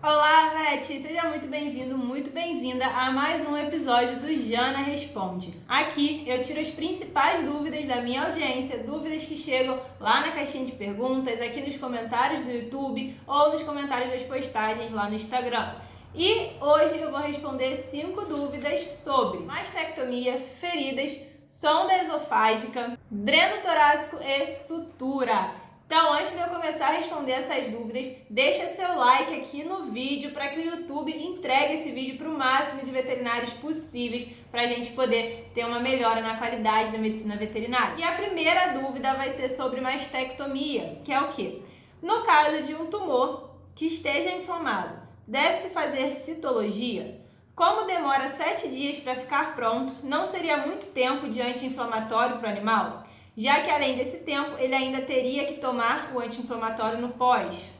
Olá, Vete! Seja muito bem-vindo, muito bem-vinda a mais um episódio do Jana Responde. Aqui eu tiro as principais dúvidas da minha audiência, dúvidas que chegam lá na caixinha de perguntas, aqui nos comentários do YouTube ou nos comentários das postagens lá no Instagram. E hoje eu vou responder 5 dúvidas sobre mastectomia, feridas, sonda esofágica, dreno torácico e sutura. Então, antes de eu começar a responder essas dúvidas, deixa seu like aqui no vídeo para que o YouTube entregue esse vídeo para o máximo de veterinários possíveis para a gente poder ter uma melhora na qualidade da medicina veterinária. E a primeira dúvida vai ser sobre mastectomia, que é o quê? No caso de um tumor que esteja inflamado, deve-se fazer citologia? Como demora 7 dias para ficar pronto, não seria muito tempo de anti-inflamatório para o animal? Já que além desse tempo, ele ainda teria que tomar o anti-inflamatório no pós.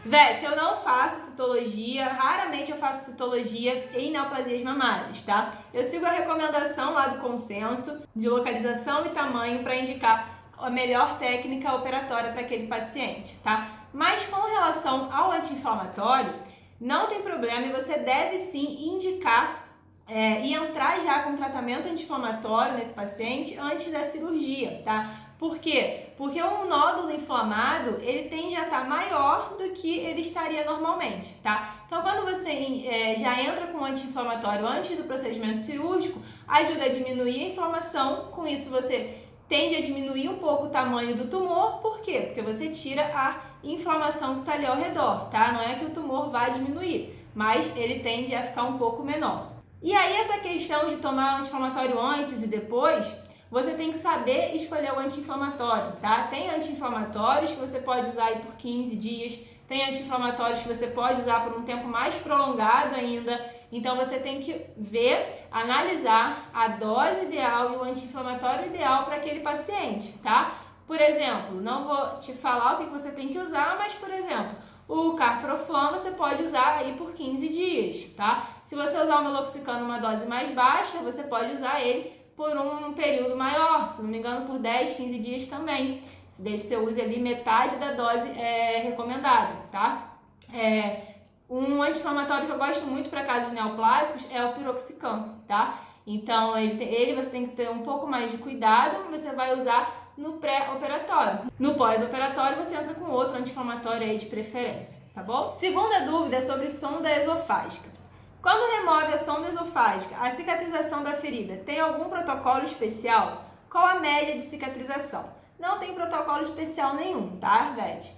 Vete, eu não faço citologia, raramente eu faço citologia em neoplasias mamárias, tá? Eu sigo a recomendação lá do consenso de localização e tamanho para indicar a melhor técnica operatória para aquele paciente, tá? Mas com relação ao anti-inflamatório, não tem problema e você deve sim indicar e entrar já com tratamento anti-inflamatório nesse paciente antes da cirurgia, tá? Por quê? Porque um nódulo inflamado, ele tende a estar maior do que ele estaria normalmente, tá? Então, quando você já entra com anti-inflamatório antes do procedimento cirúrgico, ajuda a diminuir a inflamação, com isso você tende a diminuir um pouco o tamanho do tumor, por quê? Porque você tira a inflamação que está ali ao redor, tá? Não é que o tumor vai diminuir, mas ele tende a ficar um pouco menor. E aí essa questão de tomar o anti-inflamatório antes e depois, você tem que saber escolher o anti-inflamatório, tá? Tem anti-inflamatórios que você pode usar aí por 15 dias, tem anti-inflamatórios que você pode usar por um tempo mais prolongado ainda, então você tem que ver, analisar a dose ideal e o anti-inflamatório ideal para aquele paciente, tá? Por exemplo, não vou te falar o que você tem que usar, mas por exemplo, o Carproflan você pode usar aí por 15 dias, tá? Se você usar o meloxicam numa dose mais baixa, você pode usar ele por um período maior, se não me engano por 10, 15 dias também. Desde que você use ali metade da dose recomendada, tá? Um anti-inflamatório que eu gosto muito para casos neoplásicos é o piroxicam, tá? Então ele você tem que ter um pouco mais de cuidado, você vai usar no pré-operatório. No pós-operatório você entra com outro anti-inflamatório aí de preferência, tá bom? Segunda dúvida é sobre sonda esofágica. Quando remove a sonda esofágica, a cicatrização da ferida tem algum protocolo especial? Qual a média de cicatrização? Não tem protocolo especial nenhum, tá, Vete?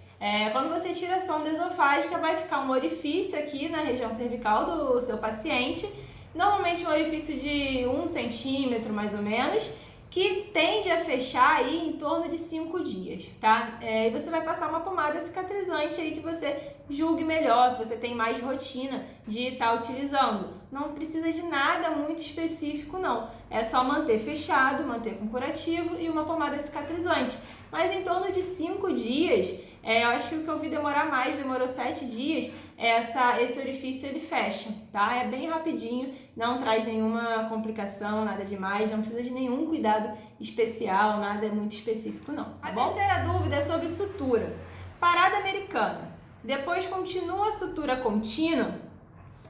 Quando você tira a sonda esofágica, vai ficar um orifício aqui na região cervical do seu paciente, normalmente um orifício de 1 centímetro mais ou menos, que tende a fechar aí em torno de 5 dias, tá? E você vai passar uma pomada cicatrizante aí que você julgue melhor, que você tem mais rotina de estar utilizando. Não precisa de nada muito específico, não. É só manter fechado, manter com curativo e uma pomada cicatrizante. Mas em torno de 5 dias, eu acho que o que eu vi demorar mais, demorou 7 dias, esse orifício ele fecha, tá? É bem rapidinho, não traz nenhuma complicação, nada demais, não precisa de nenhum cuidado especial, nada muito específico não, tá bom? A terceira dúvida é sobre sutura. Parada americana. Depois continua a sutura contínua?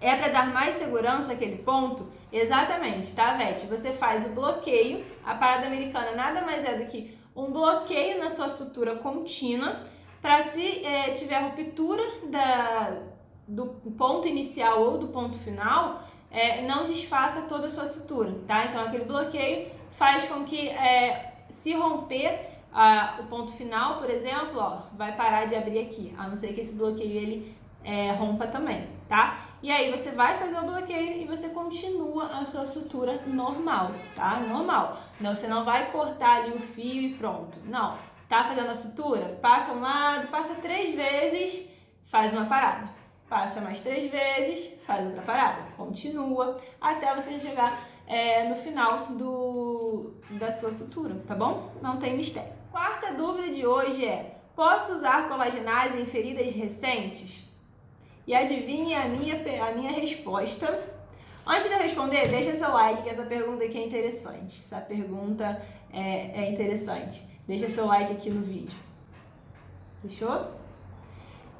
É para dar mais segurança àquele ponto? Exatamente, tá, Vete? Você faz o bloqueio, a parada americana nada mais é do que um bloqueio na sua sutura contínua, para se tiver ruptura do ponto inicial ou do ponto final, não desfaça toda a sua sutura, tá? Então aquele bloqueio faz com que se romper o ponto final, por exemplo, ó, vai parar de abrir aqui, a não ser que esse bloqueio ele rompa também, tá? E aí você vai fazer o bloqueio e você continua a sua sutura normal, tá? Normal. Não, você não vai cortar ali o fio e pronto. Não. Tá fazendo a sutura? Passa um lado, passa 3 vezes, faz uma parada. Passa mais 3 vezes, faz outra parada. Continua até você chegar no final da sua sutura, tá bom? Não tem mistério. Quarta dúvida de hoje é: posso usar colagenase em feridas recentes? E adivinha a minha resposta? Antes de eu responder, deixa seu like, que essa pergunta aqui é interessante. Essa pergunta é interessante. Deixa seu like aqui no vídeo. Fechou?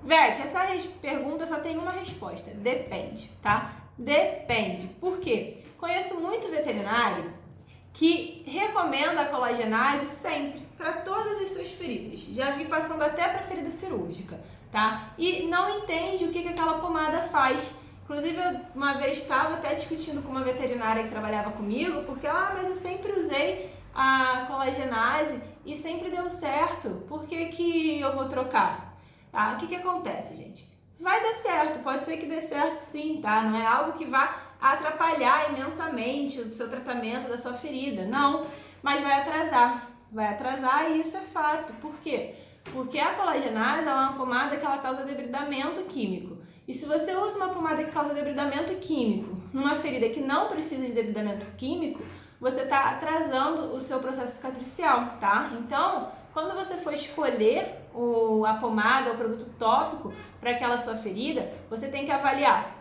Vete, essa pergunta só tem uma resposta, depende, tá? Depende. Por quê? Conheço muito veterinário que recomenda a colagenase sempre, para todas as suas feridas. Já vi passando até para ferida cirúrgica, tá? E não entende o que aquela pomada faz. Inclusive, eu uma vez estava até discutindo com uma veterinária que trabalhava comigo, porque mas eu sempre usei a colagenase e sempre deu certo. Por que eu vou trocar? Tá? O que acontece, gente? Vai dar certo, pode ser que dê certo sim, tá? Não é algo que vá atrapalhar imensamente o seu tratamento da sua ferida, não, mas vai atrasar e isso é fato. Por quê? Porque a colagenase é uma pomada que ela causa debridamento químico. E se você usa uma pomada que causa debridamento químico numa ferida que não precisa de debridamento químico, você está atrasando o seu processo cicatricial, tá? Então, quando você for escolher a pomada, o produto tópico para aquela sua ferida, você tem que avaliar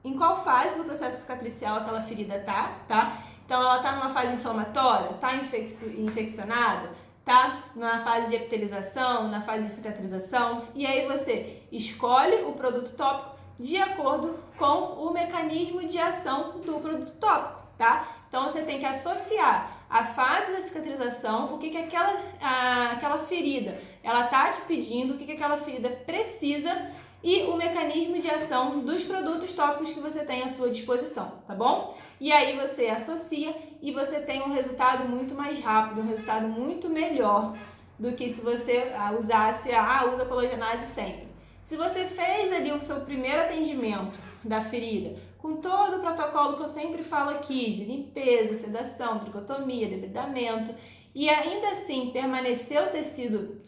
em qual fase do processo cicatricial aquela ferida tá? Então, ela está numa fase inflamatória, está infeccionada, tá na fase de epitelização, na fase de cicatrização, e aí você escolhe o produto tópico de acordo com o mecanismo de ação do produto tópico, tá? Então, você tem que associar a fase da cicatrização, o que aquela ferida ela tá te pedindo, o que aquela ferida precisa e o mecanismo de ação dos produtos tópicos que você tem à sua disposição, tá bom? E aí você associa e você tem um resultado muito mais rápido, um resultado muito melhor do que se você usasse usa colagenase sempre. Se você fez ali o seu primeiro atendimento da ferida, com todo o protocolo que eu sempre falo aqui, de limpeza, sedação, tricotomia, debridamento, e ainda assim permaneceu o tecido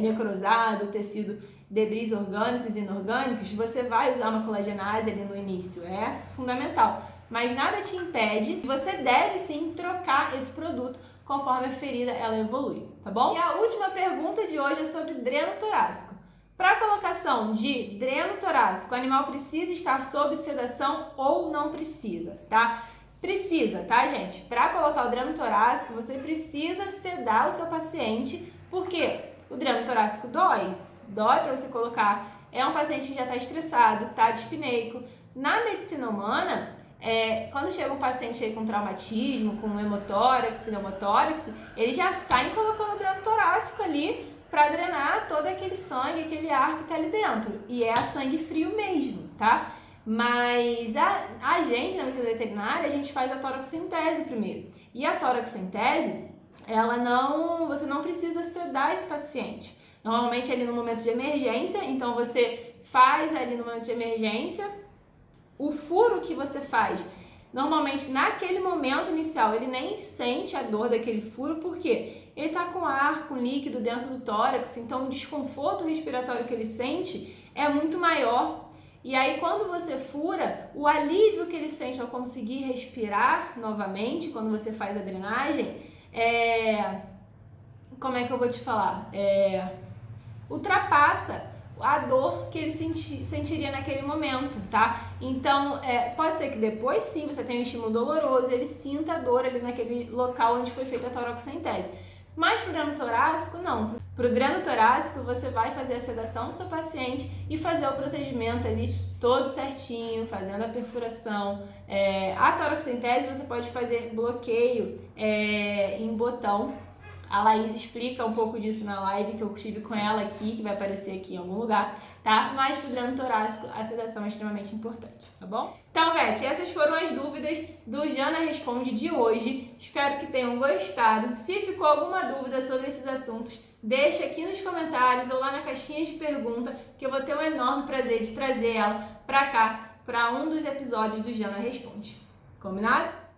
necrosado, o tecido debris orgânicos e inorgânicos, você vai usar uma colagenase ali no início, é fundamental. Mas nada te impede, você deve sim trocar esse produto conforme a ferida ela evolui, tá bom? E a última pergunta de hoje é sobre dreno torácico. Para a colocação de dreno torácico, o animal precisa estar sob sedação ou não precisa, tá? Precisa, tá, gente? Para colocar o dreno torácico, você precisa sedar o seu paciente, porque o dreno torácico dói para você colocar. É um paciente que já está estressado, está dispneico. Na medicina humana, quando chega um paciente aí com traumatismo, com hemotórax, pneumotórax, eles já saem colocando o dreno torácico ali para drenar todo aquele sangue, aquele ar que está ali dentro. E é a sangue frio mesmo, tá? Mas a gente, na medicina veterinária, a gente faz a toraxentese primeiro. E a toraxentese, você não precisa sedar esse paciente. Normalmente ali no momento de emergência, então você faz ali no momento de emergência, o furo que você faz, normalmente naquele momento inicial ele nem sente a dor daquele furo, porque ele está com ar, com líquido dentro do tórax, então o desconforto respiratório que ele sente é muito maior. E aí quando você fura, o alívio que ele sente ao conseguir respirar novamente, quando você faz a drenagem, como é que eu vou te falar? Ultrapassa a dor que ele sentiria naquele momento, tá? Então, pode ser que depois sim você tenha um estímulo doloroso, ele sinta a dor ali naquele local onde foi feita a toraxentese. Mas pro dreno torácico, não. Pro dreno torácico, você vai fazer a sedação do seu paciente e fazer o procedimento ali todo certinho, fazendo a perfuração. A toraxentese você pode fazer bloqueio em botão. A Laís explica um pouco disso na live que eu tive com ela aqui, que vai aparecer aqui em algum lugar, tá? Mas pro dreno torácico, a sedação é extremamente importante, tá bom? Então, Vete, essas foram as dúvidas do Jana Responde de hoje. Espero que tenham gostado. Se ficou alguma dúvida sobre esses assuntos, deixa aqui nos comentários ou lá na caixinha de pergunta, que eu vou ter um enorme prazer de trazer ela pra cá, pra um dos episódios do Jana Responde. Combinado?